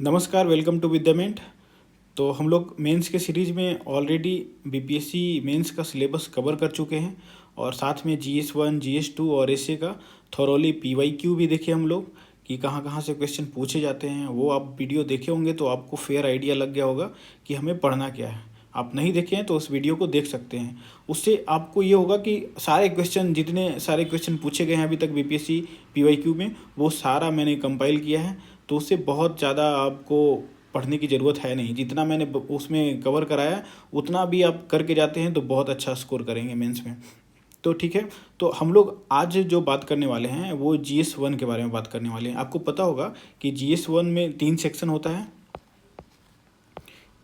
नमस्कार, welcome to with the मेंट। तो हम लोग मेंस के सीरीज में ऑलरेडी बीपीएससी मेंस का सिलेबस कवर कर चुके हैं और साथ में जीएस 1, जीएस 2 और एसए का थॉरोली पीवाईक्यू भी देखे हम लोग कि कहाँ कहाँ से क्वेश्चन पूछे जाते हैं। वो आप वीडियो देखे होंगे तो आपको फेयर आइडिया लग गया होगा कि हमें पढ़ना क्या है। आप नहीं देखे हैं तो उस वीडियो को देख सकते हैं। उससे आपको ये होगा कि सारे क्वेश्चन, जितने सारे क्वेश्चन पूछे गए हैं अभी तक बीपीएससी पीवाईक्यू में, वो सारा मैंने कंपाइल किया है। तो उससे बहुत ज़्यादा आपको पढ़ने की ज़रूरत है नहीं। जितना मैंने उसमें कवर कराया उतना भी आप करके जाते हैं तो बहुत अच्छा स्कोर करेंगे मेंस में। तो ठीक है, तो हम लोग आज जो बात करने वाले हैं वो जीएस 1 के बारे में बात करने वाले हैं। आपको पता होगा कि जीएस 1 में 3 सेक्शन होता है।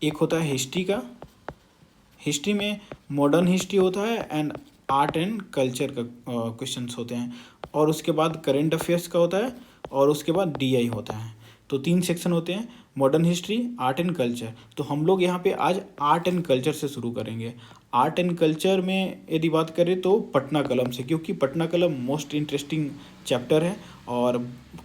एक होता है हिस्ट्री का, हिस्ट्री में मॉडर्न हिस्ट्री होता है एंड आर्ट एंड कल्चर का क्वेश्चंस होते हैं, और उसके बाद करेंट अफेयर्स का होता है, और उसके बाद डीआई होता है। तो 3 सेक्शन होते हैं, modern history, art and culture. तो हम लोग यहाँ पे आज आर्ट एंड कल्चर से शुरू करेंगे। आर्ट एंड कल्चर में यदि बात करें तो पटना कलम से, क्योंकि पटना कलम मोस्ट इंटरेस्टिंग चैप्टर है और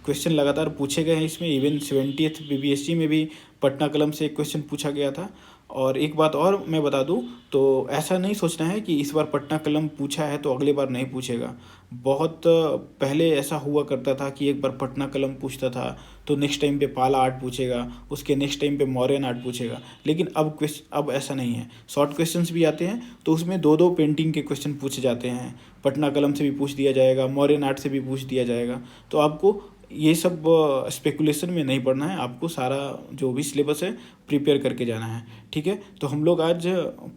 क्वेश्चन लगातार पूछे गए हैं इसमें। इवन 70th बीबीएससी में भी पटना कलम से एक क्वेश्चन पूछा गया था। और एक बात और मैं बता दूं, तो ऐसा नहीं सोचना है कि इस बार पटना कलम पूछा है तो अगली बार नहीं पूछेगा। बहुत पहले ऐसा हुआ करता था कि एक बार पटना कलम पूछता था तो नेक्स्ट टाइम पे पाला आर्ट पूछेगा, उसके नेक्स्ट टाइम पे मौर्यन आर्ट पूछेगा। लेकिन अब ऐसा नहीं है। शॉर्ट क्वेश्चंस भी आते हैं तो उसमें दो दो पेंटिंग के क्वेश्चन पूछे जाते हैं। पटना कलम से भी पूछ दिया जाएगा, मौर्यन आर्ट से भी पूछ दिया जाएगा। तो आपको ये सब स्पेकुलेशन में नहीं पढ़ना है, आपको सारा जो भी सिलेबस है प्रिपेयर करके जाना है। ठीक है, तो हम लोग आज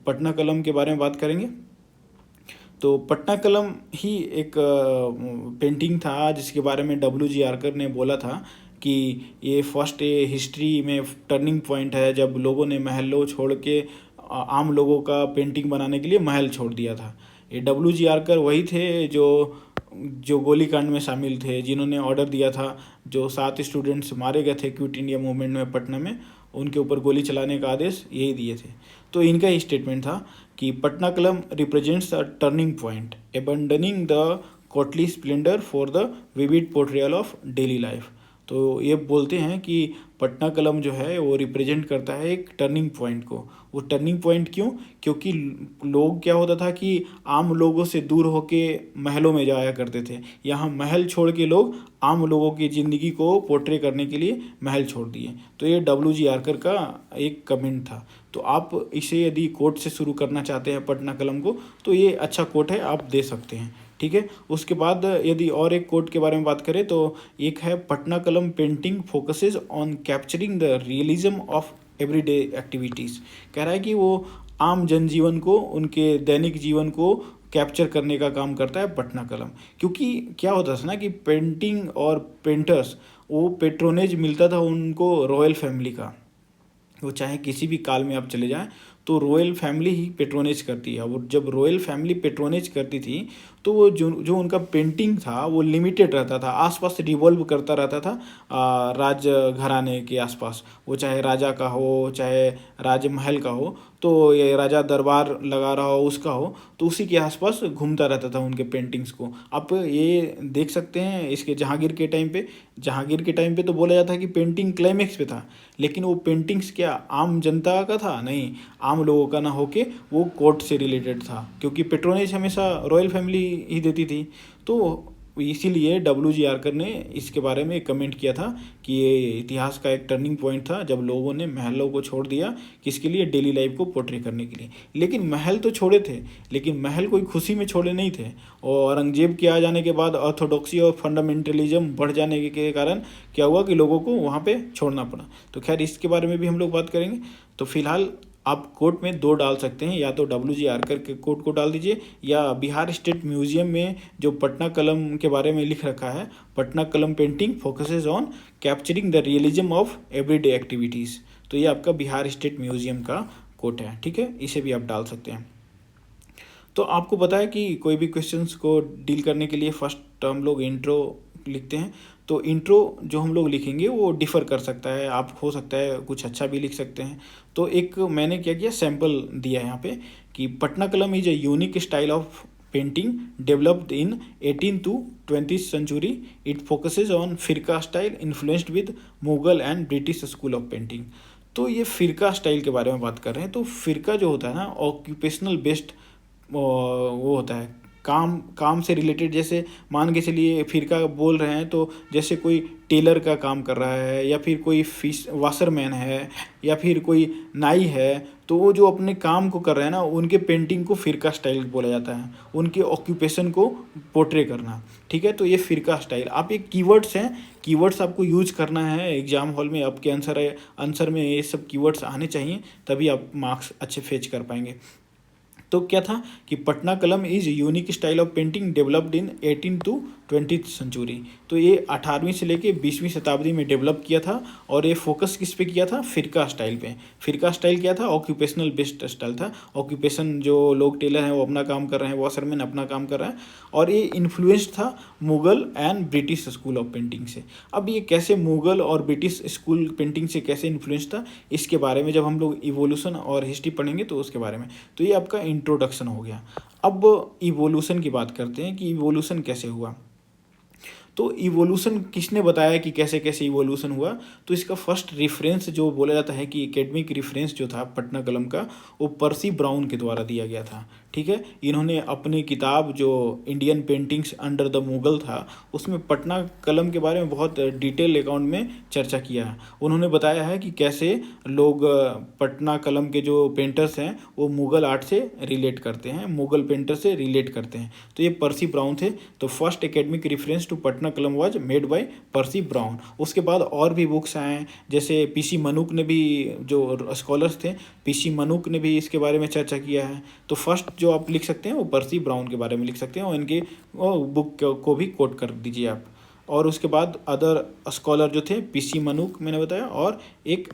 पटना कलम के बारे में बात करेंगे। तो पटना कलम ही एक पेंटिंग था जिसके बारे में डब्ल्यू जी आर्कर ने बोला था कि ये फर्स्ट हिस्ट्री में टर्निंग पॉइंट है, जब लोगों ने महलों छोड़ के आम लोगों का पेंटिंग बनाने के लिए महल छोड़ दिया था। ये डब्ल्यू जी आर्कर वही थे जो जो गोलीकांड में शामिल थे, जिन्होंने ऑर्डर दिया था। जो 7 स्टूडेंट्स मारे गए थे क्विट इंडिया मूवमेंट में पटना में, उनके ऊपर गोली चलाने का आदेश यही दिए थे। तो इनका ही स्टेटमेंट था कि Patna Kalam represents a turning point, abandoning the courtly splendour for the vivid portrayal of daily life. तो ये बोलते हैं कि पटना कलम जो है वो रिप्रेजेंट करता है एक टर्निंग पॉइंट को। वो टर्निंग पॉइंट क्यों? क्योंकि लोग, क्या होता था कि आम लोगों से दूर होके महलों में जाया करते थे। यहाँ महल छोड़ के लोग आम लोगों की ज़िंदगी को पोर्ट्रे करने के लिए महल छोड़ दिए। तो ये डब्ल्यू जी आर्कर का एक कमेंट था। तो आप इसे यदि कोट से शुरू करना चाहते हैं पटना कलम को, तो ये अच्छा कोट है, आप दे सकते हैं। ठीक है, उसके बाद यदि और एक कोट के बारे में बात करें तो एक है, पटना कलम painting focuses on capturing the realism of everyday activities. कह रहा है कि वो आम जनजीवन को, उनके दैनिक जीवन को कैप्चर करने का काम करता है पटना कलम। क्योंकि क्या होता था ना कि पेंटिंग और पेंटर्स, वो पेट्रोनेज मिलता था उनको रॉयल फैमिली का। वो चाहे किसी भी काल में आप चले जाएं तो रॉयल फैमिली ही पेट्रोनेज करती है। और जब रॉयल फैमिली पेट्रोनेज करती थी तो वो जो जो उनका पेंटिंग था वो लिमिटेड रहता था, आसपास रिवॉल्व करता रहता था राज घराने के आसपास। वो चाहे राजा का हो, चाहे राजमहल का हो, तो ये राजा दरबार लगा रहा हो उसका हो, तो उसी के आसपास घूमता रहता था उनके पेंटिंग्स को। आप ये देख सकते हैं इसके जहांगीर के टाइम पे तो बोला जाता है कि पेंटिंग क्लाइमेक्स पे था, लेकिन वो पेंटिंग्स क्या आम जनता का था? नहीं, आम लोगों का ना होके वो कोर्ट से रिलेटेड था, क्योंकि पेट्रोनेज हमेशा रॉयल फैमिली ही देती थी। तो इसीलिए डब्ल्यू जी आर्कर ने इसके बारे में कमेंट किया था कि ये इतिहास का एक टर्निंग पॉइंट था, जब लोगों ने महलों को छोड़ दिया, किसके लिए? डेली लाइफ को पोर्ट्रे करने के लिए। लेकिन महल तो छोड़े थे, लेकिन महल कोई खुशी में छोड़े नहीं थे। और औरंगजेब के आ जाने के बाद ऑर्थोडॉक्सी और फंडामेंटलिज्म बढ़ जाने के कारण क्या हुआ कि लोगों को वहाँ पे छोड़ना पड़ा। तो खैर, इसके बारे में भी हम लोग बात करेंगे। तो फिलहाल आप कोट में 2 डाल सकते हैं, या तो डब्ल्यू जी आर्कर के कोट को डाल दीजिए, या बिहार स्टेट म्यूजियम में जो पटना कलम के बारे में लिख रखा है, पटना कलम painting focuses on capturing the realism of everyday activities. तो ये आपका बिहार स्टेट म्यूजियम का कोट है। ठीक है, इसे भी आप डाल सकते हैं। तो आपको पता है कि कोई भी क्वेश्चंस को डील करने के लिए फर्स्ट हम लोग इंट्रो लिखते हैं। तो इंट्रो जो हम लोग लिखेंगे वो डिफ़र कर सकता है, आप हो सकता है कुछ अच्छा भी लिख सकते हैं। तो एक मैंने क्या किया, सैम्पल दिया है यहाँ पे कि Patna Kalam is a unique style of painting developed in 18th to 20th century. It focuses on Firka style influenced with Mughal and British school of painting. तो ये फिरका स्टाइल के बारे में बात कर रहे हैं। तो फिरका जो होता है ना, ऑक्यूपेशनल बेस्ड वो होता है, काम काम से रिलेटेड। जैसे मान के चलिए फिरका बोल रहे हैं तो जैसे कोई टेलर का काम कर रहा है, या फिर कोई फिश वाशरमैन है, या फिर कोई नाई है, तो वो जो अपने काम को कर रहे हैं ना, उनके पेंटिंग को फिरका स्टाइल बोला जाता है, उनके ऑक्यूपेशन को पोर्ट्रे करना। ठीक है, तो ये फिरका स्टाइल। आप ये कीवर्ड्स हैं, कीवर्ड्स आपको यूज करना है एग्जाम हॉल में। आपके आंसर में ये सब कीवर्ड्स आने चाहिए, तभी आप मार्क्स अच्छे फेच कर पाएंगे। तो क्या था कि Patna Kalam is unique style of painting developed in 18 to 20th century. तो ये 18वीं से लेके 20वीं शताब्दी में डेवलप किया था, और ये फोकस किस पे किया था? फिरका स्टाइल पे। फिरका स्टाइल क्या था? ऑक्यूपेशनल बेस्ड स्टाइल था। ऑक्यूपेशन, जो लोग टेलर हैं वो अपना काम कर रहे हैं, वॉशरमैन अपना काम कर रहा है, और ये इन्फ्लुएंस्ड था Mughal and British school of painting से। अब ये कैसे मुगल और ब्रिटिश स्कूल पेंटिंग से कैसे इन्फ्लुएंस था, इसके बारे में जब हम लोग इवोल्यूशन और हिस्ट्री पढ़ेंगे तो उसके बारे में। तो ये आपका इंट्रोडक्शन हो गया। अब इवोल्यूशन की बात करते हैं कि इवोल्यूशन कैसे हुआ। तो इवोल्यूशन किसने बताया कि कैसे कैसे इवोल्यूशन हुआ? तो इसका फर्स्ट रेफरेंस जो बोला जाता है कि एकेडमिक रेफरेंस जो था पटना कलम का, वो पर्सी ब्राउन के द्वारा दिया गया था। ठीक है, इन्होंने अपनी किताब जो Indian paintings under the Mughal था, उसमें पटना कलम के बारे में बहुत डिटेल अकाउंट में चर्चा किया है। उन्होंने बताया है कि कैसे लोग पटना कलम के जो पेंटर्स हैं वो मुगल आर्ट से रिलेट करते हैं, मुगल पेंटर से रिलेट करते हैं। तो ये पर्सी ब्राउन थे। तो first academic reference to Patna Kalam was made by Percy Brown. उसके बाद और भी बुक्स आए, जैसे पीसी मनुक ने भी, जो स्कॉलर्स थे, पीसी मनुक ने भी इसके बारे में चर्चा किया है। तो फर्स्ट जो आप लिख सकते हैं वो पर्सी ब्राउन के बारे में लिख सकते हैं, और इनके बुक को भी कोट कर दीजिए आप। और उसके बाद अदर स्कॉलर जो थे, पीसी मनुक मैंने बताया, और एक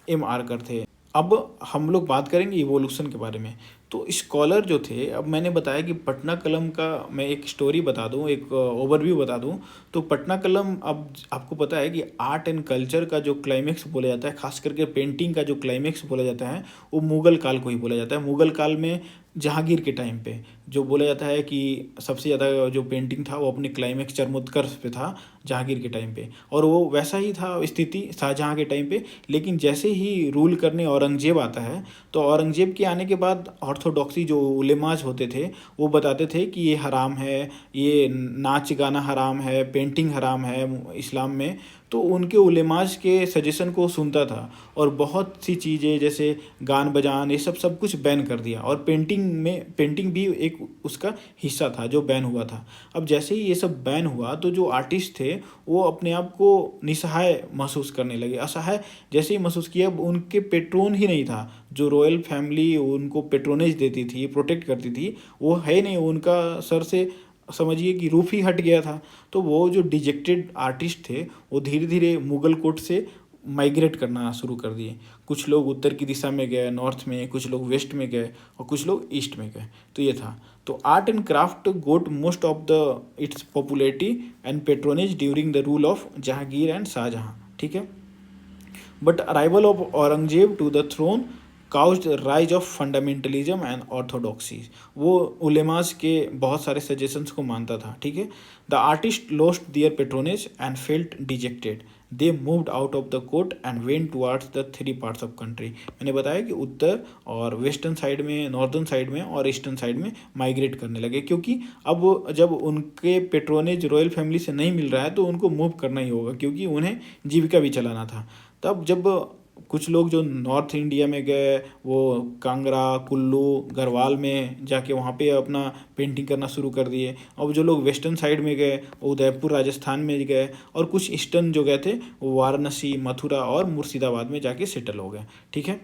एम आर्कर थे। अब हम लोग बात करेंगे इवोल्यूशन के बारे में। तो स्कॉलर जो थे, अब मैंने बताया कि पटना कलम का मैं एक स्टोरी बता दूं, एक ओवरव्यू बता दूं। तो पटना कलम, अब आपको पता है कि आर्ट एंड कल्चर का जो क्लाइमेक्स बोला जाता है, खास करके पेंटिंग का जो क्लाइमेक्स बोला जाता है, वो मुगल काल को ही बोला जाता है। मुगल काल में जहांगीर के टाइम पे जो बोला जाता है कि सबसे ज़्यादा जो पेंटिंग था वो अपने क्लाइमेक्स चरमोत्कर्ष पे था जहांगीर के टाइम पे, और वो वैसा ही था स्थिति शाहजहाँ के टाइम पे। लेकिन जैसे ही रूल करने औरंगजेब आता है, तो औरंगजेब के आने के बाद ऑर्थोडॉक्सी जो उलेमाज होते थे वो बताते थे कि ये हराम है, ये नाच गाना हराम है, पेंटिंग हराम है इस्लाम में। तो उनके उलेमाज के सजेशन को सुनता था, और बहुत सी चीज़ें जैसे गान बजान ये सब कुछ बैन कर दिया, और पेंटिंग भी एक उसका हिस्सा था जो बैन हुआ था। अब जैसे ही ये सब बैन हुआ, तो जो आर्टिस्ट थे वो अपने आप को निसहाय महसूस करने लगे, असहाय जैसे ही महसूस किया। अब उनके पेट्रोन ही नहीं था, जो रॉयल फैमिली उनको पेट्रोनेज देती थी, प्रोटेक्ट करती थी, वो है नहीं, उनका सर से समझिए कि रूफ ही हट गया था। तो वो जो डिजेक्टेड आर्टिस्ट थे वो धीरे धीरे मुगल कोर्ट से माइग्रेट करना शुरू कर दिए। कुछ लोग उत्तर की दिशा में गए, नॉर्थ में, कुछ लोग वेस्ट में गए, और कुछ लोग ईस्ट में गए। तो ये था। तो art and craft got most of the its popularity and patronage during the rule of Jahangir and Shahjahan. ठीक है, but arrival of Aurangzeb to the throne caused rise of fundamentalism and orthodoxy. वो उलेमास के बहुत सारे सजेशंस को मानता था। ठीक है, the artist lost their patronage and felt dejected. They moved out of the court and went towards the 3 parts of country. मैंने बताया कि उत्तर और वेस्टर्न साइड में, नॉर्दर्न साइड में और ईस्टर्न साइड में माइग्रेट करने लगे, क्योंकि अब जब उनके पेट्रोनेज रॉयल फैमिली से नहीं मिल रहा है तो उनको मूव करना ही होगा, क्योंकि उन्हें जीविका भी चलाना था। तब जब कुछ लोग जो नॉर्थ इंडिया में गए, वो कांगड़ा, कुल्लू, गढ़वाल में जाके वहाँ पे अपना पेंटिंग करना शुरू कर दिए। अब जो लोग वेस्टर्न साइड में गए, उदयपुर राजस्थान में गए, और कुछ ईस्टर्न जो गए थे वो वाराणसी, मथुरा और मुर्शिदाबाद में जाके सेटल हो गए। ठीक है,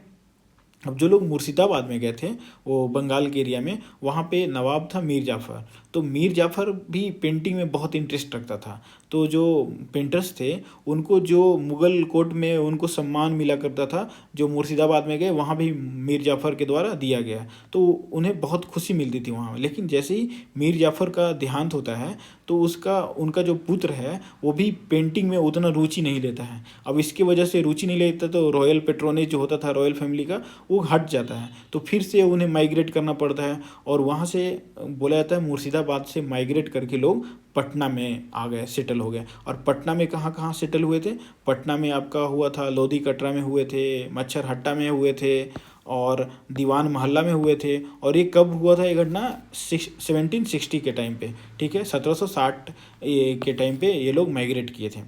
अब जो लोग मुर्शिदाबाद में गए थे, वो बंगाल के एरिया में, वहाँ पे नवाब था मीर जाफ़र। तो मीर जाफ़र भी पेंटिंग में बहुत इंटरेस्ट रखता था। तो जो पेंटर्स थे उनको जो मुग़ल कोर्ट में उनको सम्मान मिला करता था, जो मुर्शिदाबाद में गए वहाँ भी मीर जाफ़र के द्वारा दिया गया, तो उन्हें बहुत खुशी मिलती थी वहाँ। लेकिन जैसे ही मीर जाफ़र का देहांत होता है, तो उनका जो पुत्र है वो भी पेंटिंग में उतना रुचि नहीं लेता है। अब इसकी वजह से रुचि नहीं लेता, तो रॉयल पेट्रोनेज जो होता था रॉयल फैमिली का, वो हट जाता है, तो फिर से उन्हें माइग्रेट करना पड़ता है। और वहाँ से बोला जाता है मुर्शिदाबाद से माइग्रेट करके लोग पटना में आ गए, सेटल हो गए। और पटना में कहाँ कहाँ सेटल हुए थे? पटना में आपका हुआ था, लोधी कटरा में हुए थे, मच्छर हट्टा में हुए थे, और दीवान मोहल्ला में हुए थे। और ये कब हुआ था ये घटना? 1760 के टाइम पे, ठीक है, 1760 के टाइम पे ये लोग माइग्रेट किए थे।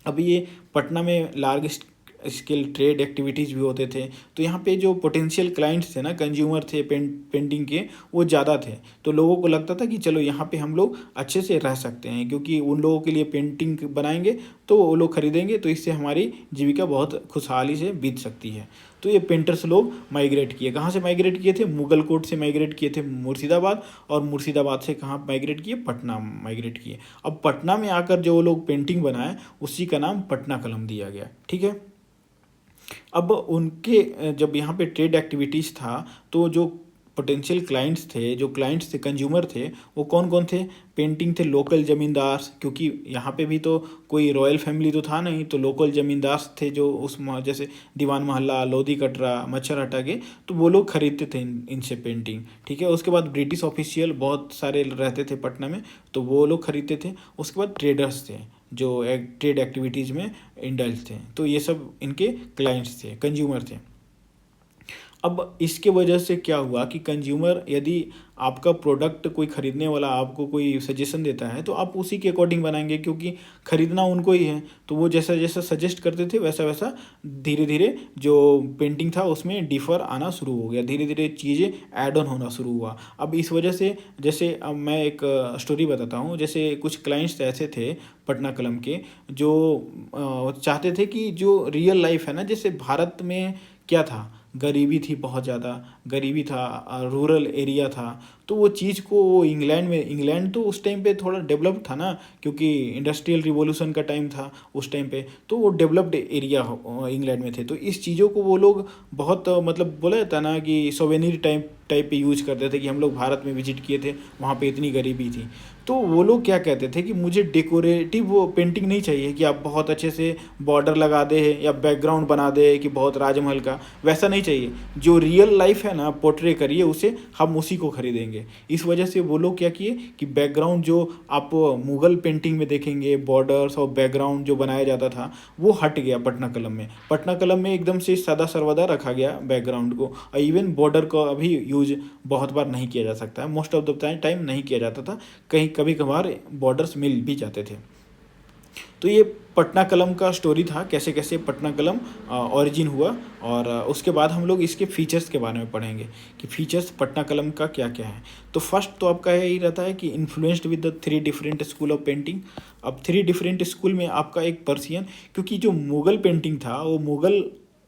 अब ये पटना में लार्ज स्केल ट्रेड एक्टिविटीज़ भी होते थे, तो यहाँ पे जो पोटेंशियल क्लाइंट्स थे ना, कंज्यूमर थे पेंटिंग के, वो ज़्यादा थे। तो लोगों को लगता था कि चलो यहाँ पे हम लोग अच्छे से रह सकते हैं, क्योंकि उन लोगों के लिए पेंटिंग बनाएंगे तो वो लोग खरीदेंगे, तो इससे हमारी जीविका बहुत खुशहाली से बीत सकती है। तो ये पेंटर्स लोग माइग्रेट किए। कहाँ से माइग्रेट किए थे? मुगल कोट से माइग्रेट किए थे मुर्शिदाबाद, और मुर्शिदाबाद से कहाँ माइग्रेट किए? पटना माइग्रेट किए। अब पटना में आकर जो लोग पेंटिंग बनाए, उसी का नाम पटना कलम दिया गया, ठीक है। अब उनके जब यहाँ पे ट्रेड एक्टिविटीज़ था, तो जो पोटेंशियल क्लाइंट्स थे, जो क्लाइंट्स थे, कंज्यूमर थे, वो कौन कौन थे? पेंटिंग थे लोकल ज़मींदार, क्योंकि यहाँ पे भी तो कोई रॉयल फैमिली तो था नहीं, तो लोकल ज़मींदार थे जो जैसे दीवान मोहल्ला, लोधी कटरा, मच्छर हटा के, तो वो लोग खरीदते थे इनसे पेंटिंग, ठीक है। उसके बाद ब्रिटिश ऑफिशियल बहुत सारे रहते थे पटना में, तो वो लोग खरीदते थे। उसके बाद ट्रेडर्स थे जो ट्रेड एक्टिविटीज़ में इंडल्ज थे, तो ये सब इनके क्लाइंट्स थे, कंज्यूमर थे। अब इसके वजह से क्या हुआ कि कंज्यूमर, यदि आपका प्रोडक्ट कोई ख़रीदने वाला आपको कोई सजेशन देता है, तो आप उसी के अकॉर्डिंग बनाएंगे, क्योंकि ख़रीदना उनको ही है। तो वो जैसा जैसा सजेस्ट करते थे, वैसा वैसा धीरे धीरे जो पेंटिंग था उसमें डिफ़र आना शुरू हो गया, धीरे धीरे चीज़ें ऐड ऑन होना शुरू हुआ। अब इस वजह से, जैसे अब मैं एक स्टोरी बताता हूँ। जैसे कुछ क्लाइंट्स ऐसे थे पटना कलम के, जो चाहते थे कि जो रियल लाइफ है ना, जैसे भारत में क्या था, गरीबी थी, बहुत ज़्यादा गरीबी था, रूरल एरिया था, तो वो चीज़ को वो इंग्लैंड तो उस टाइम पे थोड़ा डेवलप्ड था ना, क्योंकि इंडस्ट्रियल रिवॉल्यूशन का टाइम था उस टाइम पे, तो वो डेवलप्ड एरिया इंग्लैंड में थे। तो इस चीज़ों को वो लोग बहुत मतलब बोला जाता ना कि सोवेनिर टाइप पे यूज करते थे, कि हम लोग भारत में विजिट किए थे, वहाँ पे इतनी गरीबी थी। तो वो लोग क्या कहते थे कि मुझे डेकोरेटिव वो पेंटिंग नहीं चाहिए कि आप बहुत अच्छे से बॉर्डर लगा दे या बैकग्राउंड बना दे कि बहुत राजमहल का, वैसा नहीं चाहिए। जो रियल लाइफ है ना, पोर्ट्रे करिए उसे, हम उसी को खरीदेंगे। इस वजह से वो लोग क्या किए कि बैकग्राउंड जो आप मुग़ल पेंटिंग में देखेंगे, बॉर्डर्स और बैकग्राउंड जो बनाया जाता था, वो हट गया पटना कलम में। पटना कलम में एकदम से सादा सर्वदा रखा गया बैकग्राउंड को, और इवन बॉर्डर का अभी यूज बहुत बार नहीं किया जा सकता है, मोस्ट ऑफ द टाइम नहीं किया जाता था, कहीं कभी कभार बॉर्डर्स मिल भी जाते थे। तो ये पटना कलम का स्टोरी था, कैसे कैसे पटना कलम ओरिजिन हुआ। और उसके बाद हम लोग इसके फीचर्स के बारे में पढ़ेंगे कि फीचर्स पटना कलम का क्या क्या है। तो फर्स्ट तो आपका यही रहता है कि influenced with the 3 different school of painting. अब 3 डिफरेंट स्कूल में आपका एक पर्सियन, क्योंकि जो मुग़ल पेंटिंग था, वो मुग़ल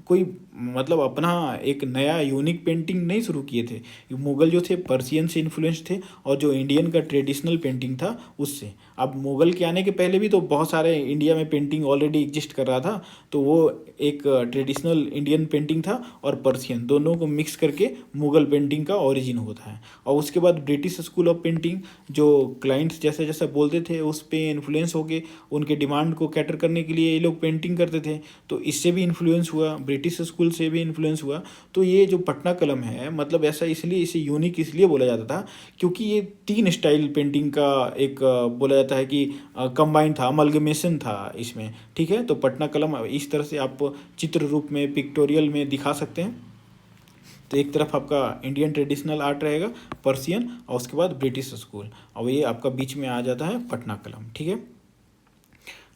कोई मतलब अपना एक नया यूनिक पेंटिंग नहीं शुरू किए थे। मुग़ल जो थे पर्सियन से इन्फ्लुएंस थे, और जो इंडियन का ट्रेडिशनल पेंटिंग था उससे। अब मुग़ल के आने के पहले भी तो बहुत सारे इंडिया में पेंटिंग ऑलरेडी एग्जिस्ट कर रहा था, तो वो एक ट्रेडिशनल इंडियन पेंटिंग था, और पर्सियन दोनों को मिक्स करके मुग़ल पेंटिंग का ओरिजिन होता है। और उसके बाद ब्रिटिश स्कूल ऑफ पेंटिंग, जो क्लाइंट्स जैसे जैसे बोलते थे उस पर इन्फ्लुएंस होके उनके डिमांड को कैटर करने के लिए ये लोग पेंटिंग करते थे, तो इससे भी इन्फ्लुएंस हुआ, ब्रिटिश स्कूल से भी इन्फ्लुएंस हुआ। तो ये जो पटना कलम है, मतलब ऐसा इसलिए इसे यूनिक इसलिए बोला जाता था, क्योंकि ये 3 स्टाइल पेंटिंग का एक बोला जाता है कि कंबाइन था, अमलगमेशन था इसमें, ठीक है। तो पटना कलम इस तरह से आप चित्र रूप में, पिक्टोरियल में दिखा सकते हैं। तो एक तरफ आपका इंडियन ट्रेडिशनल आर्ट रहेगा, पर्सियन, और उसके बाद ब्रिटिश स्कूल, और ये आपका बीच में आ जाता है पटना कलम, ठीक है।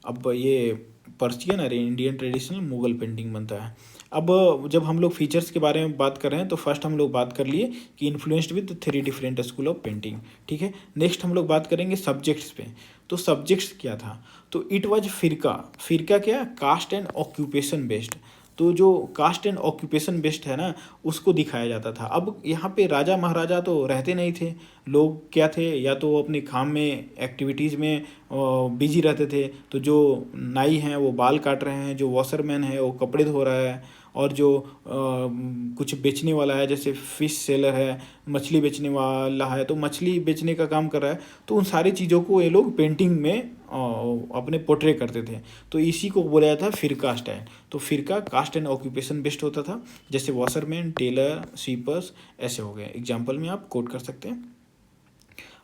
अब ये पर्सियन और इंडियन ट्रेडिशनल मुग़ल पेंटिंग बनता है। अब जब हम लोग फीचर्स के बारे में बात कर रहे हैं, तो फर्स्ट हम लोग बात कर लिए कि influenced with 3 different school of painting, ठीक है। नेक्स्ट हम लोग बात करेंगे सब्जेक्ट्स पे। तो सब्जेक्ट्स क्या था? तो इट वाज फ़िरका क्या? Caste and occupation based. तो जो कास्ट एंड ऑक्यूपेशन बेस्ड है ना, उसको दिखाया जाता था। अब यहाँ पे राजा महाराजा तो रहते नहीं थे, लोग क्या थे, या तो वो अपने काम में एक्टिविटीज़ में बिजी रहते थे। तो जो नाई हैं वो बाल काट रहे हैं, जो वॉशरमैन है वो कपड़े धो रहा है, और जो कुछ बेचने वाला है जैसे फ़िश सेलर है, मछली बेचने वाला है तो मछली बेचने का काम कर रहा है। तो उन सारी चीज़ों को ये लोग पेंटिंग में अपने पोर्ट्रे करते थे। तो इसी को बोला जाता है फ़िरका स्टाइल। तो फ़िरका कास्ट एंड ऑक्यूपेशन बेस्ड होता था, जैसे वॉशरमैन, टेलर, स्वीपर्स ऐसे हो गए। एग्जाम्पल में आप कोट कर सकते हैं।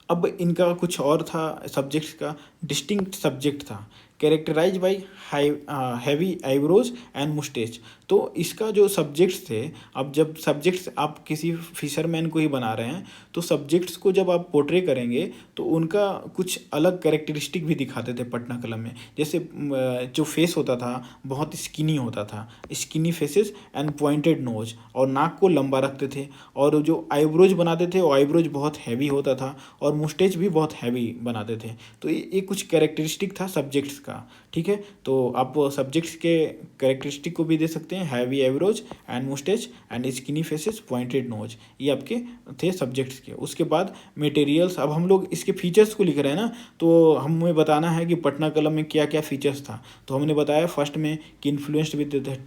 अब इनका कुछ और था सब्जेक्ट्स का, डिस्टिंक्ट सब्जेक्ट था, characterise by heavy eyebrows and moustache. तो इसका जो सब्जेक्ट्स थे, अब जब सब्जेक्ट्स आप किसी फिशरमैन को ही बना रहे हैं तो सब्जेक्ट्स को जब आप पोर्ट्रे करेंगे तो उनका कुछ अलग कैरेक्टरिस्टिक भी दिखाते थे पटना कलम में। जैसे जो फेस होता था बहुत स्किनी होता था, skinny faces and pointed nose, और नाक को लंबा रखते थे, और जो आईब्रोज बनाते थे वो आईब्रोज बहुत हैवी होता था, और मुस्टेच भी बहुत हैवी बनाते थे। तो ये कुछ कैरेक्टरिस्टिक था सब्जेक्ट्स का। ठीक है, तो आप सब्जेक्ट्स के कैरेक्टरिस्टिक को भी दे सकते हैं, heavy eyebrows and moustache and skinny faces pointed nose, ये आपके थे सब्जेक्ट्स के। उसके बाद मटेरियल्स, अब हम लोग इसके फीचर्स को लिख रहे हैं ना, तो हमें बताना है कि पटना कलम में क्या क्या फीचर्स था। तो हमने बताया फर्स्ट में कि influenced with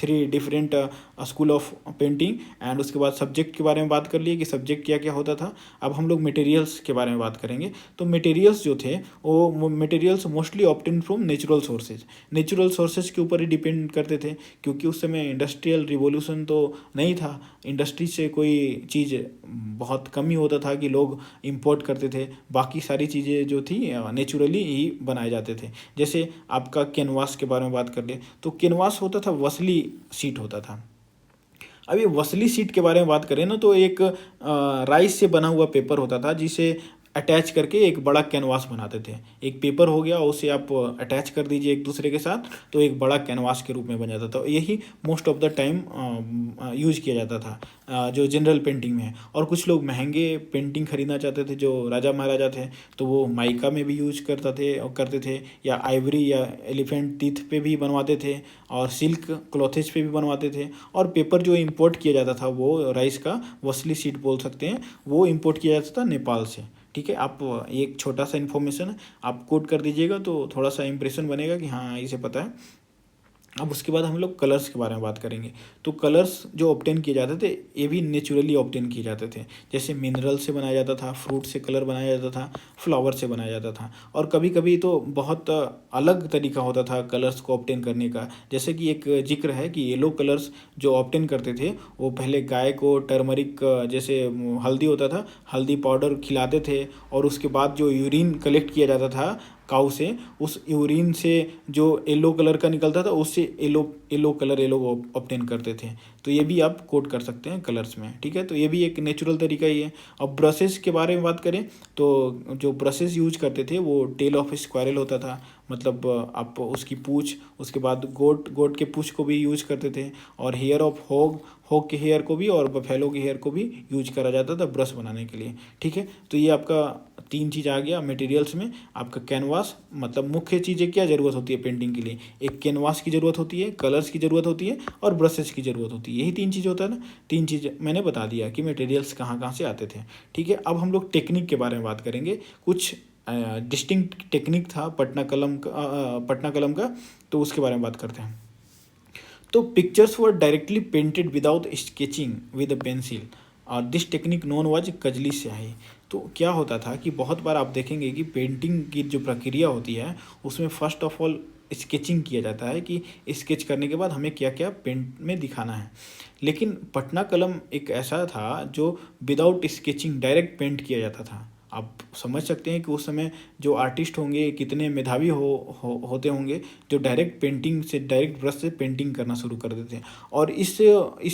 three different school of painting, and उसके बाद सब्जेक्ट के बारे में बात कर लिए कि सब्जेक्ट क्या क्या होता था। अब हम लोग मटेरियल्स के बारे में बात करेंगे। तो मटेरियल्स जो थे वो materials mostly obtain from natural sources, natural sources के ऊपर ही डिपेंड करते थे, क्योंकि उस समय इंडस्ट्रियल रिवॉल्यूशन तो नहीं था, इंडस्ट्री से कोई चीज़ बहुत कम ही होता था कि लोग इंपोर्ट करते थे, बाकी सारी चीज़ें जो थी नेचुरली ही बनाए जाते थे। जैसे आपका कैनवास के बारे में बात कर ले, तो कैनवास होता था वसली शीट होता था। अब ये वसली शीट के बारे में बात करें ना, तो एक राइस से बना हुआ पेपर होता था जिसे अटैच करके एक बड़ा कैनवास बनाते थे। एक पेपर हो गया, उसे आप अटैच कर दीजिए एक दूसरे के साथ, तो एक बड़ा कैनवास के रूप में बन जाता था। यही most of the time use किया जाता था जो जनरल पेंटिंग में है। और कुछ लोग महंगे पेंटिंग खरीदना चाहते थे, जो राजा महाराजा थे, तो वो माइका में भी यूज करते थे, या आइवरी या एलिफेंट टीथ पे भी बनवाते थे, और सिल्क क्लॉथेज पे भी बनवाते थे। और पेपर जो इंपोर्ट किया जाता था वो राइस का वसली शीट बोल सकते हैं, वो इंपोर्ट किया जाता था नेपाल से। ठीक है, आप एक छोटा सा इन्फॉर्मेशन आप कोट कर दीजिएगा तो थोड़ा सा इंप्रेशन बनेगा कि हाँ इसे पता है। अब उसके बाद हम लोग कलर्स के बारे में बात करेंगे। तो कलर्स जो ऑब्टेन किए जाते थे ये भी नेचुरली ऑब्टेन किए जाते थे, जैसे मिनरल से बनाया जाता था, फ्रूट से कलर बनाया जाता था, फ्लावर से बनाया जाता था, और कभी कभी तो बहुत अलग तरीका होता था कलर्स को ऑब्टेन करने का। जैसे कि एक जिक्र है कि येलो कलर्स जो ऑब्टेन करते थे वो पहले गाय को टर्मरिक, जैसे हल्दी होता था, हल्दी पाउडर खिलाते थे, और उसके बाद जो यूरिन कलेक्ट किया जाता था काऊ से, उस यूरिन से जो येलो कलर का निकलता था उससे येलो कलर ये लोग ऑब्टेन करते थे। तो ये भी आप कोट कर सकते हैं कलर्स में। ठीक है, तो ये भी एक नेचुरल तरीका ही है। अब ब्रशेस के बारे में बात करें तो जो ब्रशेस यूज करते थे वो टेल ऑफ स्क्वायरल होता था, मतलब आप उसकी पूँछ, उसके बाद गोट के पूँछ को भी यूज करते थे, और हेयर ऑफ होग के हेयर को भी, और बफेलो के हेयर को भी यूज करा जाता था ब्रश बनाने के लिए। ठीक है, तो ये आपका 3 चीज़ आ गया मटेरियल्स में। आपका कैनवास, मतलब मुख्य चीज़ें क्या ज़रूरत होती है पेंटिंग के लिए, एक कैनवास की ज़रूरत होती है, कलर्स की ज़रूरत होती है, और ब्रशेस की ज़रूरत होती है। यही 3 चीज़ होता है ना, 3 चीज़ मैंने बता दिया कि मटेरियल्स कहाँ कहाँ से आते थे। ठीक है, अब हम लोग टेक्निक के बारे में बात करेंगे। कुछ डिस्टिंक्ट टेक्निक था पटना कलम का, तो उसके बारे में बात करते हैं। तो pictures were directly painted without sketching with a pencil, और this technique known was Kajli स्याही। तो क्या होता था कि बहुत बार आप देखेंगे कि पेंटिंग की जो प्रक्रिया होती है उसमें फर्स्ट ऑफ ऑल स्केचिंग किया जाता है कि स्केच करने के बाद हमें क्या क्या पेंट में दिखाना है। लेकिन पटना कलम एक ऐसा था जो विदाउट स्केचिंग डायरेक्ट पेंट किया जाता था। आप समझ सकते हैं कि उस समय जो आर्टिस्ट होंगे कितने मेधावी होते होंगे, जो डायरेक्ट पेंटिंग से, डायरेक्ट ब्रश से पेंटिंग करना शुरू कर देते हैं। और इस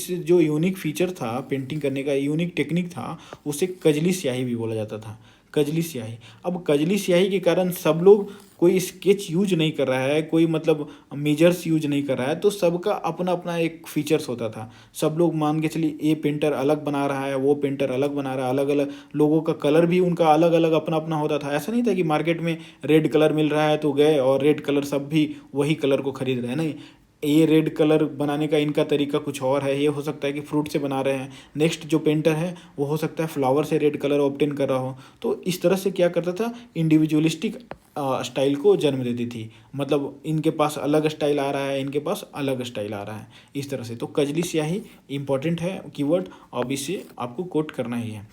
जो यूनिक फीचर था पेंटिंग करने का, यूनिक टेक्निक था, उसे कजली स्याही भी बोला जाता था। कजली स्याही, अब कजली स्याही के कारण सब लोग, कोई स्केच यूज नहीं कर रहा है, कोई मतलब मेजर्स यूज नहीं कर रहा है, तो सबका अपना अपना एक फीचर्स होता था। सब लोग मान के चलिए ये पेंटर अलग बना रहा है, वो पेंटर अलग बना रहा है, अलग अलग लोगों का कलर भी उनका अलग अलग अपना अपना होता था। ऐसा नहीं था कि मार्केट में रेड कलर मिल रहा है तो गए और रेड कलर सब भी वही कलर को खरीद रहे हैं, नहीं। ये रेड कलर बनाने का इनका तरीका कुछ और है, ये हो सकता है कि फ्रूट से बना रहे हैं। नेक्स्ट जो पेंटर है वो हो सकता है फ्लावर से रेड कलर ऑब्टेन कर रहा हो। तो इस तरह से क्या करता था, इंडिविजुअलिस्टिक स्टाइल को जन्म देती थी। मतलब इनके पास अलग स्टाइल आ रहा है, इनके पास अलग स्टाइल आ रहा है, इस तरह से। तो कजली स्याही इंपॉर्टेंट है कीवर्ड, अब इसे आपको कोट करना ही है।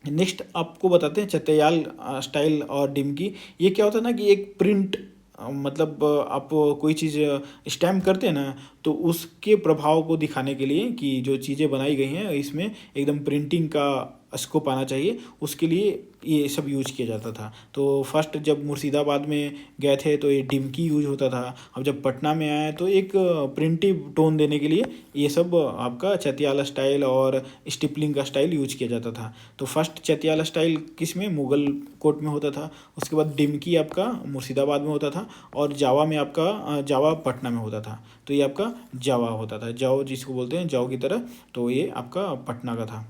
नेक्स्ट आपको बताते हैं चतयाल स्टाइल और डिमकी। ये क्या होता है ना कि एक प्रिंट मतलब आप कोई चीज़ स्टैम्प करते हैं ना, तो उसके प्रभाव को दिखाने के लिए कि जो चीज़ें बनाई गई हैं इसमें एकदम प्रिंटिंग का स्कोप आना चाहिए, उसके लिए ये सब यूज किया जाता था। तो फर्स्ट जब मुर्शिदाबाद में गए थे तो ये डिमकी यूज होता था। अब जब पटना में आए तो एक प्रिंटिव टोन देने के लिए ये सब आपका चतियाला स्टाइल और स्टिपलिंग का स्टाइल यूज किया जाता था। तो फर्स्ट चतियाला स्टाइल किस में, मुगल कोट में होता था। उसके बाद डिमकी आपका मुर्शिदाबाद में होता था, और जावा में आपका जावा पटना में होता था। तो ये आपका जावा होता था, जाओ जिसको बोलते हैं जाओ की तरह, तो ये आपका पटना का था।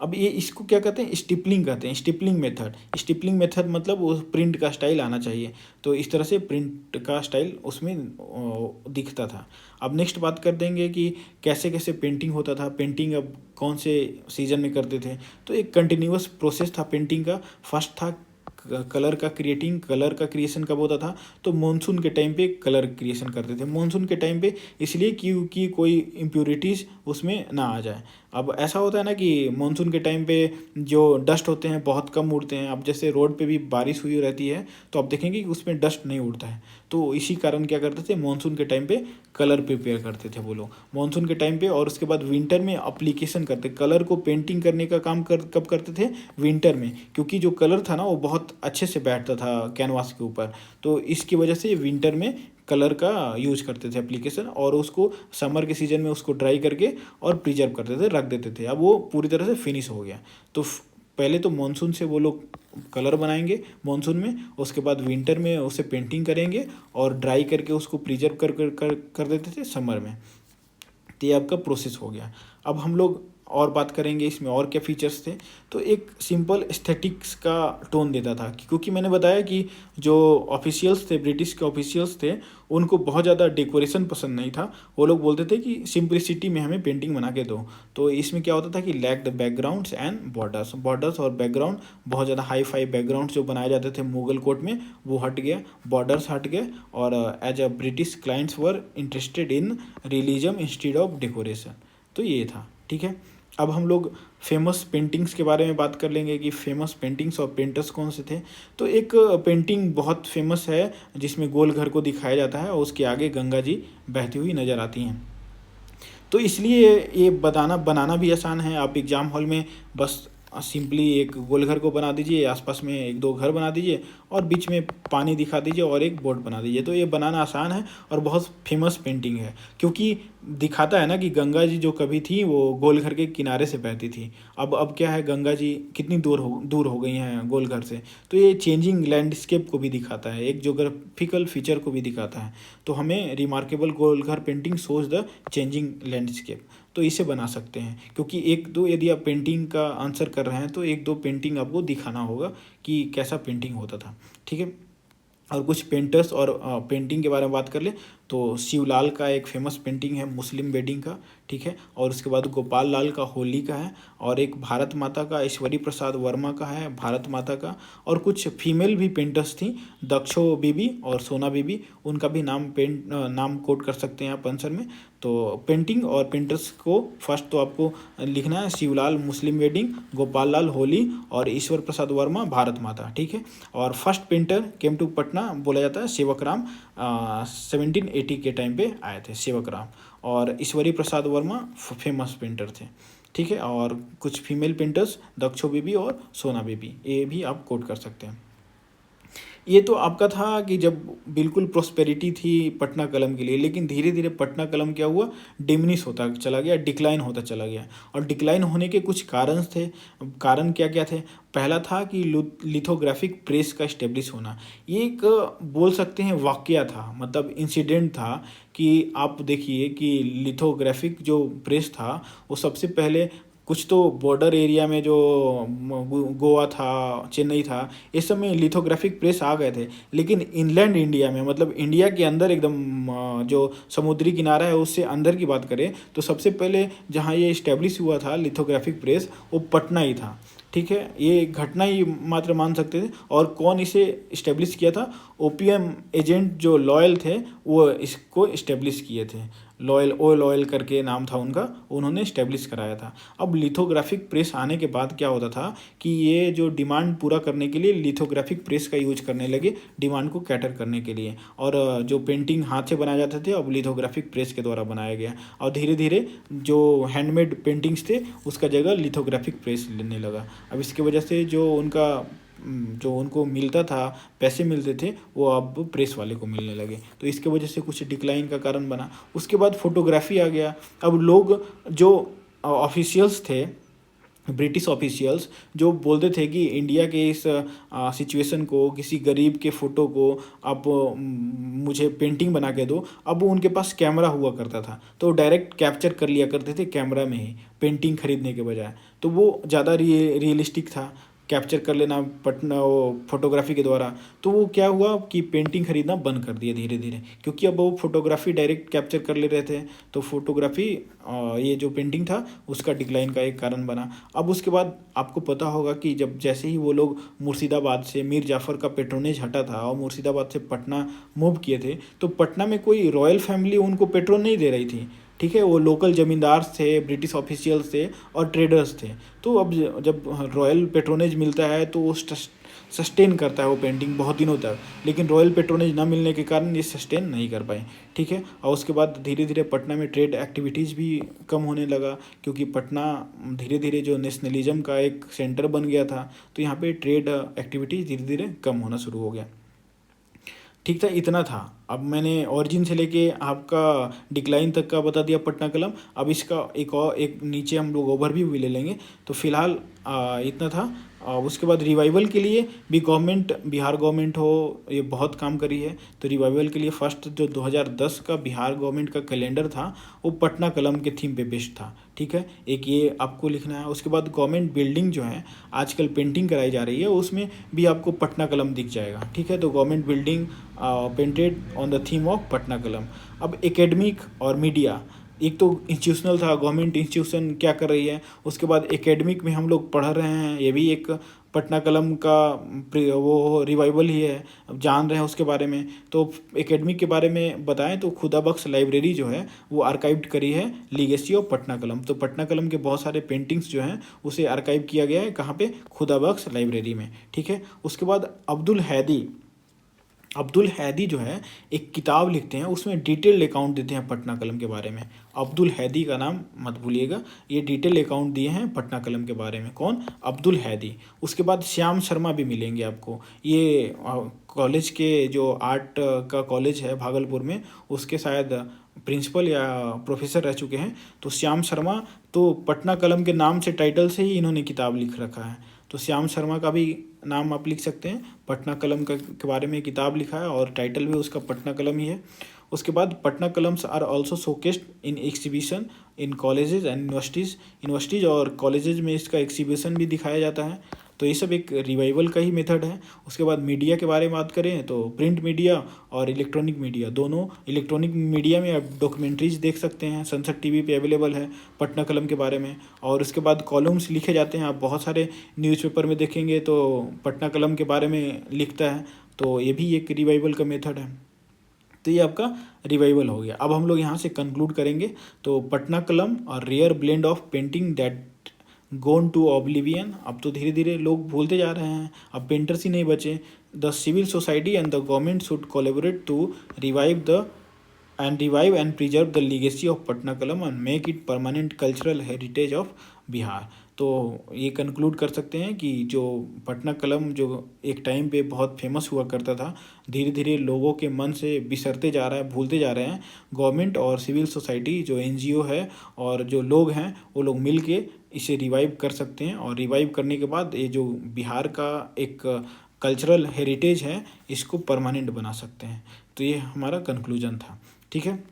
अब ये इसको क्या कहते हैं, स्टिपलिंग कहते हैं, स्टिपलिंग मेथड। स्टिपलिंग मेथड मतलब वो प्रिंट का स्टाइल आना चाहिए, तो इस तरह से प्रिंट का स्टाइल उसमें दिखता था। अब नेक्स्ट बात कर देंगे कि कैसे कैसे पेंटिंग होता था। पेंटिंग अब कौन से सीजन में करते थे, तो एक कंटिन्यूअस प्रोसेस था पेंटिंग का। फर्स्ट था कलर का क्रिएशन कब होता था, तो मानसून के टाइम पे कलर क्रिएशन करते थे। मानसून के टाइम पे इसलिए क्योंकि कोई इम्प्योरिटीज़ उसमें ना आ जाए। अब ऐसा होता है ना कि मानसून के टाइम पे जो डस्ट होते हैं बहुत कम उड़ते हैं। अब जैसे रोड पे भी बारिश हुई रहती है तो आप देखेंगे कि उसमें डस्ट नहीं उड़ता है। तो इसी कारण क्या करते थे, मानसून के टाइम पे कलर प्रिपेयर करते थे वो लोग मानसून के टाइम पे। और उसके बाद विंटर में अप्लीकेशन करते, कलर को पेंटिंग करने का काम कब करते थे, विंटर में, क्योंकि जो कलर था ना वो बहुत अच्छे से बैठता था कैनवास के ऊपर। तो इसकी वजह से विंटर में कलर का यूज करते थे एप्लीकेशन, और उसको समर के सीज़न में उसको ड्राई करके और प्रिजर्व करते थे, रख देते थे। अब वो पूरी तरह से फिनिश हो गया। तो पहले तो मानसून से वो लोग कलर बनाएंगे मानसून में, उसके बाद विंटर में उसे पेंटिंग करेंगे और ड्राई करके उसको प्रिजर्व कर देते थे समर में। तो ये आपका प्रोसेस हो गया। अब हम लोग और बात करेंगे इसमें और क्या फीचर्स थे। तो एक सिंपल एस्थेटिक्स का टोन देता था, क्योंकि मैंने बताया कि जो ऑफिशियल्स थे, ब्रिटिश के ऑफिशियल्स थे, उनको बहुत ज़्यादा डेकोरेशन पसंद नहीं था। वो लोग बोलते थे कि सिंप्लिसिटी में हमें पेंटिंग बना के दो। तो इसमें क्या होता था कि lack the backgrounds and borders और बैकग्राउंड, बहुत ज़्यादा हाई फाई बैकग्राउंड जो बनाए जाते थे मुगल कोर्ट में वो हट गया, बॉर्डर्स हट गए, और as a British clients were interested in religion instead of decoration. तो ये था, ठीक है। अब हम लोग फेमस पेंटिंग्स के बारे में बात कर लेंगे कि फेमस पेंटिंग्स और पेंटर्स कौन से थे। तो एक पेंटिंग बहुत फेमस है जिसमें गोल घर को दिखाया जाता है और उसके आगे गंगा जी बहती हुई नज़र आती हैं। तो इसलिए ये बनाना भी आसान है। आप एग्ज़ाम हॉल में बस सिंपली एक गोल घर को बना दीजिए, आसपास में एक दो घर बना दीजिए और बीच में पानी दिखा दीजिए और एक बोर्ड बना दीजिए। तो ये बनाना आसान है और बहुत फेमस पेंटिंग है, क्योंकि दिखाता है ना कि गंगा जी जो कभी थी वो गोल घर के किनारे से बहती थी। अब क्या है, गंगा जी कितनी दूर हो गई हैं गोल घर से। तो ये चेंजिंग लैंडस्केप को भी दिखाता है, एक जोग्राफिकल फीचर को भी दिखाता है। तो हमें रिमार्केबल गोल घर painting shows the changing landscape, तो इसे बना सकते हैं। क्योंकि एक दो, यदि आप पेंटिंग का आंसर कर रहे हैं तो एक दो पेंटिंग आपको दिखाना होगा कि कैसा पेंटिंग होता था, ठीक है। और कुछ पेंटर्स और पेंटिंग के बारे में बात कर ले तो शिवलाल का एक फेमस पेंटिंग है मुस्लिम वेडिंग का, ठीक है। और उसके बाद गोपाल लाल का होली का है, और एक भारत माता का ऐश्वरी प्रसाद वर्मा का है भारत माता का। और कुछ फीमेल भी पेंटर्स थी, दक्षो बीबी और सोना बीबी, उनका भी नाम कोट कर सकते हैं आप आंसर में। तो पेंटिंग और पेंटर्स को फर्स्ट तो आपको लिखना है, शिवलाल मुस्लिम वेडिंग, गोपाल लाल होली और ईश्वर प्रसाद वर्मा भारत माता, ठीक है। और first painter came to Patna बोला जाता है सेवक राम, 1780 के टाइम पे आए थे सेवक राम। और ईश्वरी प्रसाद वर्मा फेमस पेंटर थे, ठीक है। और कुछ फीमेल पेंटर्स दक्षो बीबी और सोना बीबी, ये भी आप कोट कर सकते हैं। ये तो आपका था कि जब बिल्कुल प्रोस्पेरिटी थी पटना कलम के लिए, लेकिन धीरे धीरे पटना कलम क्या हुआ, डिमिनिश होता चला गया, डिक्लाइन होता चला गया। और डिक्लाइन होने के कुछ कारण थे। कारण क्या क्या थे, पहला था कि लिथोग्राफिक प्रेस का इस्टेब्लिश होना। ये एक बोल सकते हैं वाकया था, मतलब इंसिडेंट था कि आप देखिए कि लिथोग्राफिक जो प्रेस था वो सबसे पहले कुछ तो बॉर्डर एरिया में जो गोवा था, चेन्नई था, इस सब में लिथोग्राफिक प्रेस आ गए थे। लेकिन इनलैंड इंडिया में, मतलब इंडिया के अंदर एकदम जो समुद्री किनारा है उससे अंदर की बात करें तो सबसे पहले जहाँ ये इस्टेब्लिश हुआ था लिथोग्राफिक प्रेस, वो पटना ही था। ठीक है, ये घटना ही मात्र मान सकते थे। और कौन इसे इस्टेब्लिश किया था? ओपीएम एजेंट जो लॉयल थे वो इसको इस्टेब्लिश किए थे। लॉयल करके नाम था उनका, उन्होंने इस्टेब्लिश कराया था। अब लिथोग्राफिक प्रेस आने के बाद क्या होता था कि ये जो डिमांड पूरा करने के लिए लिथोग्राफिक प्रेस का यूज करने लगे, डिमांड को कैटर करने के लिए। और जो पेंटिंग हाथ से बनाए जाते थे अब लिथोग्राफिक प्रेस के द्वारा बनाया गया। और धीरे धीरे जो हैंडमेड पेंटिंग्स थे उसका जगह लिथोग्राफिक प्रेस लेने लगा। अब इसकी वजह से जो उनको मिलता था, पैसे मिलते थे, वो अब प्रेस वाले को मिलने लगे। तो इसके वजह से कुछ डिक्लाइन का कारण बना। उसके बाद फोटोग्राफी आ गया। अब लोग जो ऑफिशियल्स थे, ब्रिटिश ऑफिशियल्स, जो बोलते थे कि इंडिया के इस सिचुएशन को, किसी गरीब के फ़ोटो को आप मुझे पेंटिंग बना के दो, अब उनके पास कैमरा हुआ करता था तो डायरेक्ट कैप्चर कर लिया करते थे कैमरा में ही, पेंटिंग खरीदने के बजाय। तो वो ज़्यादा रियलिस्टिक था, कैप्चर कर लेना पटना वो फोटोग्राफी के द्वारा। तो वो क्या हुआ कि पेंटिंग खरीदना बंद कर दिया धीरे धीरे, क्योंकि अब वो फोटोग्राफी डायरेक्ट कैप्चर कर ले रहे थे। तो फोटोग्राफी ये जो पेंटिंग था उसका डिक्लाइन का एक कारण बना। अब उसके बाद आपको पता होगा कि जब जैसे ही वो लोग मुर्शिदाबाद से, मीर जाफ़र का पेट्रोनेज हटा था और मुर्शिदाबाद से पटना मूव किए थे, तो पटना में कोई रॉयल फैमिली उनको पेट्रोल नहीं दे रही थी। ठीक है, वो लोकल ज़मींदार थे, ब्रिटिश ऑफिशियल्स थे और ट्रेडर्स थे। तो अब जब रॉयल पेट्रोनेज मिलता है तो वो सस्टेन करता है वो पेंटिंग बहुत दिनों तक। लेकिन रॉयल पेट्रोनेज ना मिलने के कारण ये सस्टेन नहीं कर पाए। ठीक है, और उसके बाद धीरे धीरे पटना में ट्रेड एक्टिविटीज़ भी कम होने लगा, क्योंकि पटना धीरे धीरे जो नेशनलिज्म का एक सेंटर बन गया था, तो यहाँ पे ट्रेड एक्टिविटीज़ धीरे धीरे कम होना शुरू हो गया। ठीक था, इतना था। अब मैंने ऑरिजिन से लेके आपका डिक्लाइन तक का बता दिया पटना कलम। अब इसका एक नीचे हम लोग ओवरव्यू भी ले लेंगे। तो फिलहाल इतना था। उसके बाद रिवाइवल के लिए भी गवर्नमेंट, बिहार गवर्नमेंट हो, ये बहुत काम करी है। तो रिवाइवल के लिए फर्स्ट जो 2010 का बिहार गवर्नमेंट का कैलेंडर था वो पटना कलम के थीम पे बेस्ड था। ठीक है, एक ये आपको लिखना है। उसके बाद गवर्नमेंट बिल्डिंग जो है आजकल पेंटिंग कराई जा रही है, उसमें भी आपको पटना कलम दिख जाएगा। ठीक है, तो government building painted on the theme of Patna कलम। अब एकेडमिक और मीडिया, एक तो इंस्टीट्यूशनल था, गवर्नमेंट इंस्टीट्यूशन क्या कर रही है। उसके बाद एकेडमिक में हम लोग पढ़ रहे हैं, ये भी एक पटना कलम का वो रिवाइवल ही है, अब जान रहे हैं उसके बारे में। तो एकेडमिक के बारे में बताएं तो खुदा बख्श लाइब्रेरी जो है वो आर्काइव्ड करी है लीगेसी ऑफ पटना कलम। तो पटना कलम के बहुत सारे पेंटिंग्स जो हैं उसे आर्काइव किया गया है, कहाँ पे? खुदा बख्श लाइब्रेरी में। ठीक है, उसके बाद अब्दुल हैदी जो है एक किताब लिखते हैं, उसमें डिटेल्ड अकाउंट देते हैं पटना कलम के बारे में। अब्दुल हैदी का नाम मत भूलिएगा, ये डिटेल अकाउंट दिए हैं पटना कलम के बारे में। कौन? अब्दुल हैदी। उसके बाद श्याम शर्मा भी मिलेंगे आपको, ये कॉलेज के जो आर्ट का कॉलेज है भागलपुर में, उसके शायद प्रिंसिपल या प्रोफेसर रह चुके हैं। तो श्याम शर्मा तो पटना कलम के नाम से, टाइटल से ही इन्होंने किताब लिख रखा है। तो श्याम शर्मा का भी नाम आप लिख सकते हैं, पटना कलम के बारे में किताब लिखा है और टाइटल भी उसका पटना कलम ही है। उसके बाद Patna Kalams are also showcased in exhibition in colleges and universities और कॉलेजेज में इसका एग्जीबिशन भी दिखाया जाता है। तो ये सब एक रिवाइवल का ही मेथड है। उसके बाद मीडिया के बारे में बात करें तो प्रिंट मीडिया और इलेक्ट्रॉनिक मीडिया, दोनों। इलेक्ट्रॉनिक मीडिया में आप डॉक्यूमेंट्रीज देख सकते हैं, संसद टीवी पे अवेलेबल है पटना कलम के बारे में। और उसके बाद कॉलम्स लिखे जाते हैं, आप बहुत सारे न्यूज़पेपर में देखेंगे तो पटना कलम के बारे में लिखता है। तो ये भी एक रिवाइवल का मेथड है। तो ये आपका रिवाइवल हो गया। अब हम लोग यहाँ से कंक्लूड करेंगे। तो पटना कलम और rare blend of painting that gone to oblivion, अब तो धीरे धीरे लोग भूलते जा रहे हैं, अब पेंटर्स ही नहीं बचे। The civil society and the government should collaborate to revive and preserve the legacy of Patna Kalam and make it permanent cultural heritage of Bihar. तो ये कंक्लूड कर सकते हैं कि जो पटना कलम जो एक टाइम पे बहुत फेमस हुआ करता था, धीरे धीरे लोगों के मन से बिसरते जा रहा है, भूलते जा रहे हैं। गवर्नमेंट और सिविल सोसाइटी जो एनजीओ है और जो लोग हैं वो लोग मिल के इसे रिवाइव कर सकते हैं। और रिवाइव करने के बाद ये जो बिहार का एक कल्चरल हेरिटेज है इसको परमानेंट बना सकते हैं। तो ये हमारा कंक्लूजन था। ठीक है।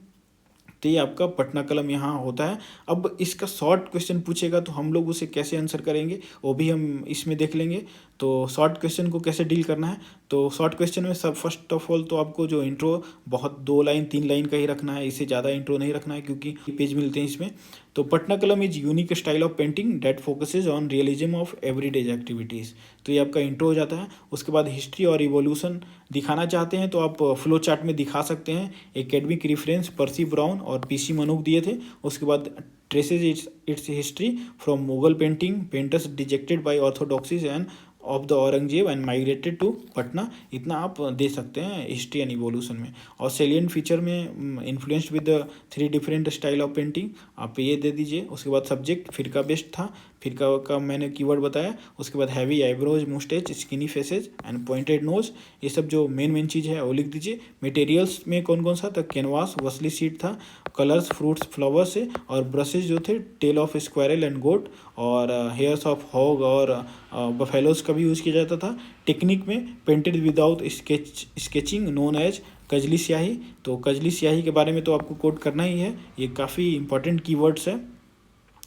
तो ये आपका पटना कलम यहाँ होता है। अब इसका शॉर्ट क्वेश्चन पूछेगा तो हम लोग उसे कैसे आंसर करेंगे वो भी हम इसमें देख लेंगे। तो शॉर्ट क्वेश्चन को कैसे डील करना है, तो शॉर्ट क्वेश्चन में सब फर्स्ट ऑफ ऑल तो आपको जो इंट्रो बहुत 2 लाइन 3 लाइन का ही रखना है, इससे ज़्यादा इंट्रो नहीं रखना है क्योंकि पेज मिलते हैं इसमें। तो Patna Kalam is unique style of painting that focuses on realism of everyday activities. तो ये आपका इंट्रो हो जाता है। उसके बाद हिस्ट्री और इवोल्यूशन दिखाना चाहते हैं तो आप फ्लो चार्ट में दिखा सकते हैं। एकेडमिक रेफरेंस पर्सी ब्राउन और पीसी मनुक दिए थे। उसके बाद traces its history from Mughal painting painters dejected by orthodoxies end of the Aurangzeb and migrated to Patna. इतना आप दे सकते हैं हिस्ट्री एंड इवोल्यूशन में। और सेलियंट फीचर में influenced with 3 different style of painting, आप ये दे दीजिए। उसके बाद सब्जेक्ट फिरका बेस्ड था, फिरका का मैंने कीवर्ड बताया। उसके बाद heavy eyebrows moustache skinny faces and pointed nose, ये सब जो मेन चीज़ है वो लिख दीजिए। मटेरियल्स में कौन कौन सा था, कैनवास वसली सीट था, कलर्स फ्रूट्स फ्लावर्स से, और ब्रशेज जो थे tail of squirrel and goat, और हेयर्स ऑफ हॉग और बफेलोज का भी यूज़ किया जाता था। टेक्निक में painted without sketching known as कजली स्याही। तो कजली स्याही के बारे में तो आपको कोट करना ही है, ये काफ़ी इंपॉर्टेंट कीवर्ड्स है।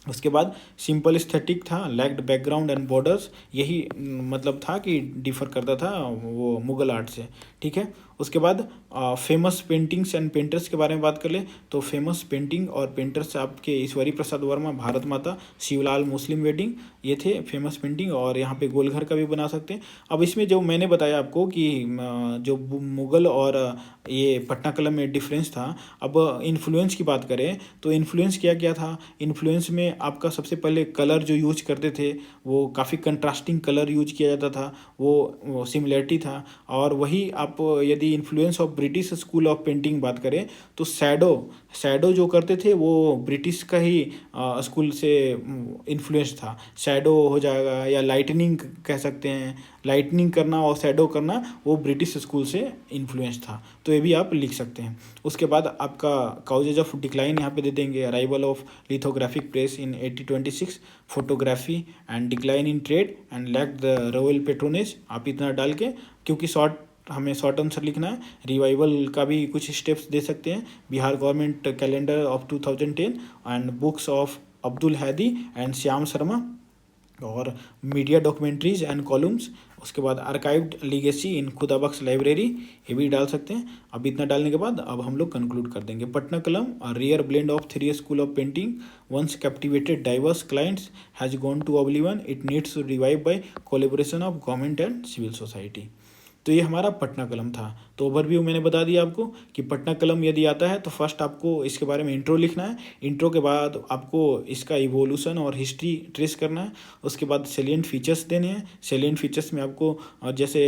उसके बाद सिंपल एस्थेटिक था, लैक्ड बैकग्राउंड एंड बॉर्डर्स, यही मतलब था कि डिफ़र करता था वो मुगल आर्ट से, ठीक है। उसके बाद फेमस पेंटिंग्स एंड पेंटर्स के बारे में बात कर ले तो फेमस पेंटिंग और पेंटर्स आपके ईश्वरी प्रसाद वर्मा, भारत माता, शिवलाल मुस्लिम वेडिंग, ये थे फेमस पेंटिंग। और यहाँ पे गोलघर का भी बना सकते हैं। अब इसमें जो मैंने बताया आपको कि जो मुगल और ये पटना कलम में डिफरेंस था। अब इन्फ्लुएंस की बात करें तो इन्फ्लुएंस क्या क्या था। इन्फ्लुएंस में आपका सबसे पहले कलर जो यूज करते थे वो काफ़ी कंट्रास्टिंग कलर यूज किया जाता था, वो सिमिलरिटी था। और वही आप यदि influence of British school of painting बात करें तो शैडो जो करते थे वो ब्रिटिश का ही स्कूल से इन्फ्लुएंस था। शैडो हो जाएगा या लाइटनिंग कह सकते हैं, लाइटनिंग करना और शैडो करना वो ब्रिटिश स्कूल से इन्फ्लुएंस था। तो ये भी आप लिख सकते हैं। उसके बाद आपका काउजेज ऑफ डिक्लाइन यहाँ पे दे देंगे, arrival of lithographic press in 1826, photography and decline in trade and lack the royal patronage. आप इतना डाल के, क्योंकि हमें शॉर्ट आंसर लिखना है। रिवाइवल का भी कुछ स्टेप्स दे सकते हैं, Bihar government calendar of 2010 and books of Abdul हैदी एंड श्याम शर्मा, और मीडिया डॉक्यूमेंट्रीज एंड कॉलम्स। उसके बाद आर्काइव्ड लीगेसी इन खुदाबख्श लाइब्रेरी, ये भी डाल सकते हैं। अब इतना डालने के बाद अब हम लोग कंक्लूड कर देंगे। Patna Kalam rare blend of 3 school of painting once captivated diverse clients has gone to oblivion, it needs to revive by collaboration of government and civil society. तो ये हमारा पटना कलम था। तो ओवरव्यू मैंने बता दिया आपको कि पटना कलम यदि आता है तो फर्स्ट आपको इसके बारे में इंट्रो लिखना है। इंट्रो के बाद आपको इसका इवोल्यूशन और हिस्ट्री ट्रेस करना है। उसके बाद सेलिएंट फीचर्स देने हैं। सेलिएंट फीचर्स में आपको जैसे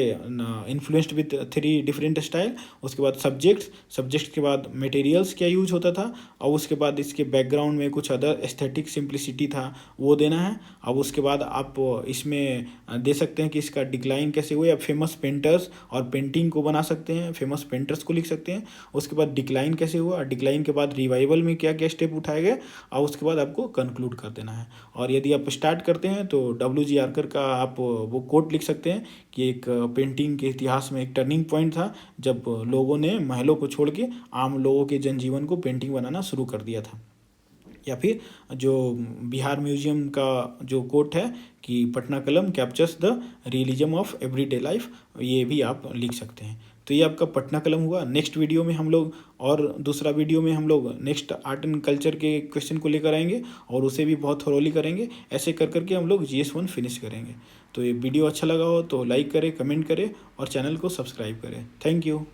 इन्फ्लुएंस्ड विद 3 डिफरेंट स्टाइल। उसके बाद सब्जेक्ट्स के बाद मटेरियल्स क्या यूज होता था, और उसके बाद इसके बैकग्राउंड में कुछ अदर एस्थेटिक सिंप्लिसिटी था वो देना है। अब उसके बाद आप इसमें दे सकते हैं कि इसका डिक्लाइन कैसे हुए। आप फेमस पेंटर्स और पेंटिंग को बना सकते हैं, फेमस पेंटर्स को लिख सकते हैं। उसके बाद डिक्लाइन कैसे हुआ, डिक्लाइन के बाद रिवाइवल में क्या क्या स्टेप उठाए गए, और उसके बाद आपको कंक्लूड कर देना है। और यदि आप स्टार्ट करते हैं तो WG आर्कर का आप वो कोट लिख सकते हैं कि एक पेंटिंग के इतिहास में एक टर्निंग पॉइंट था जब लोगों ने महलों को छोड़ के आम लोगों के जनजीवन को पेंटिंग बनाना शुरू कर दिया था। या फिर जो बिहार म्यूजियम का जो कोट है कि पटना कलम captures the realism of everyday life, ये भी आप लिख सकते हैं। तो ये आपका पटना कलम हुआ। नेक्स्ट वीडियो में हम लोग, और दूसरा वीडियो में हम लोग नेक्स्ट आर्ट एंड कल्चर के क्वेश्चन को लेकर आएंगे और उसे भी बहुत थोरोली करेंगे। ऐसे कर करके हम लोग GS1 फिनिश करेंगे। तो ये वीडियो अच्छा लगा हो तो लाइक करें, कमेंट करें और चैनल को सब्सक्राइब करें। Thank you.